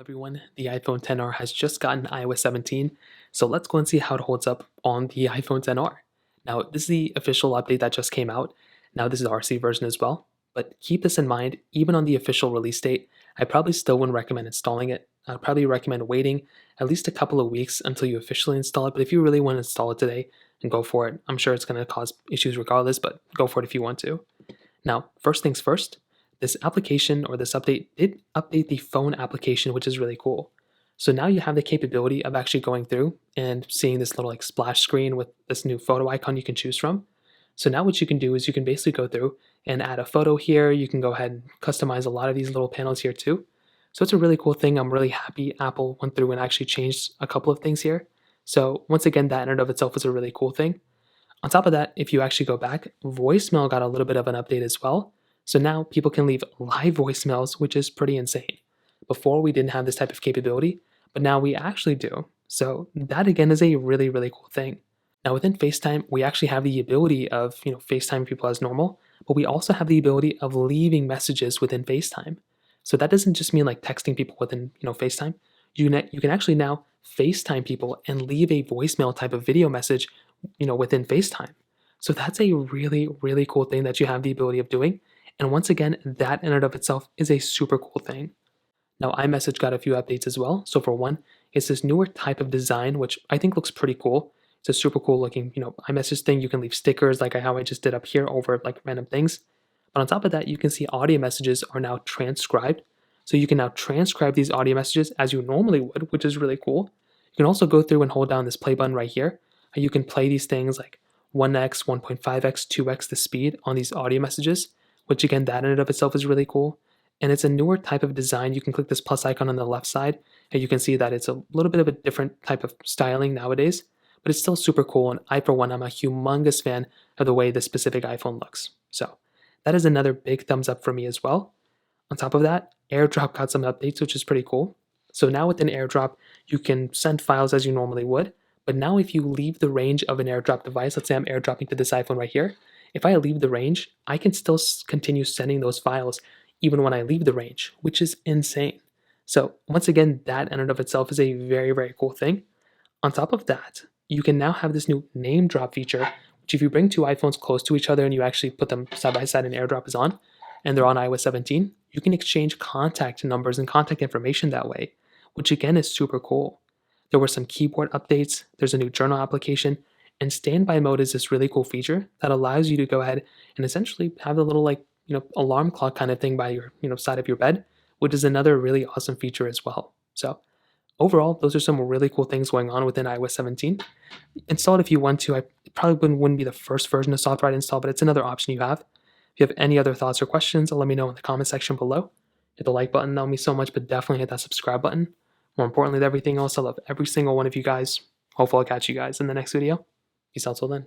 Everyone, the iPhone XR has just gotten iOS 17, so let's go and see how it holds up on the iPhone XR. Now, this is the official update that just came out. Now, this is the RC version as well, but keep this in mind, even on the official release date, I probably still wouldn't recommend installing it. I'd probably recommend waiting at least a couple of weeks until you officially install it, but if you really want to install it today, then go for it. I'm sure it's going to cause issues regardless, but go for it if you want to. Now, first things first, this application or this update did update the phone application, which is really cool. So now you have the capability of actually going through and seeing this little like splash screen with this new photo icon you can choose from. So now what you can do is you can basically go through and add a photo here. You can go ahead and customize a lot of these little panels here too. So it's a really cool thing. I'm really happy Apple went through and actually changed a couple of things here. So once again, that in and of itself was a really cool thing. On top of that, if you actually go back, voicemail got a little bit of an update as well. So now people can leave live voicemails, which is pretty insane. Before we didn't have this type of capability, but now we actually do. So that again is a really, really cool thing. Now within FaceTime, we actually have the ability of, FaceTime people as normal, but we also have the ability of leaving messages within FaceTime. So that doesn't just mean like texting people within, FaceTime. You can actually now FaceTime people and leave a voicemail type of video message, within FaceTime. So that's a really, really cool thing that you have the ability of doing. And once again, that in and of itself is a super cool thing. Now, iMessage got a few updates as well. So for one, it's this newer type of design, which I think looks pretty cool. It's a super cool looking, iMessage thing. You can leave stickers like how I just did up here over like random things. But on top of that, you can see audio messages are now transcribed. So you can now transcribe these audio messages as you normally would, which is really cool. You can also go through and hold down this play button right here. You can play these things like 1x, 1.5x, 2x the speed on these audio messages, which again, that in and of itself is really cool. And it's a newer type of design. You can click this plus icon on the left side, and you can see that it's a little bit of a different type of styling nowadays, but it's still super cool. And I, for one, I'm a humongous fan of the way this specific iPhone looks. So that is another big thumbs up for me as well. On top of that, Airdrop got some updates, which is pretty cool. So now within Airdrop, you can send files as you normally would, but now if you leave the range of an AirDrop device, let's say I'm airdropping to this iPhone right here, if I leave the range, I can still continue sending those files even when I leave the range, which is insane. So once again, that in and of itself is a very, very cool thing. On top of that, you can now have this new name drop feature, which if you bring two iPhones close to each other and you actually put them side by side and AirDrop is on, and they're on iOS 17, you can exchange contact numbers and contact information that way, which again is super cool. There were some keyboard updates, there's a new journal application, and standby mode is this really cool feature that allows you to go ahead and essentially have a little alarm clock kind of thing by your side of your bed, which is another really awesome feature as well. So overall, those are some really cool things going on within iOS 17. Install it if you want to. It probably wouldn't be the first version of software I'd install, but it's another option you have. If you have any other thoughts or questions, let me know in the comment section below. Hit the like button, that would mean so much, but definitely hit that subscribe button. More importantly than everything else, I love every single one of you guys. Hopefully I'll catch you guys in the next video. Peace out till then.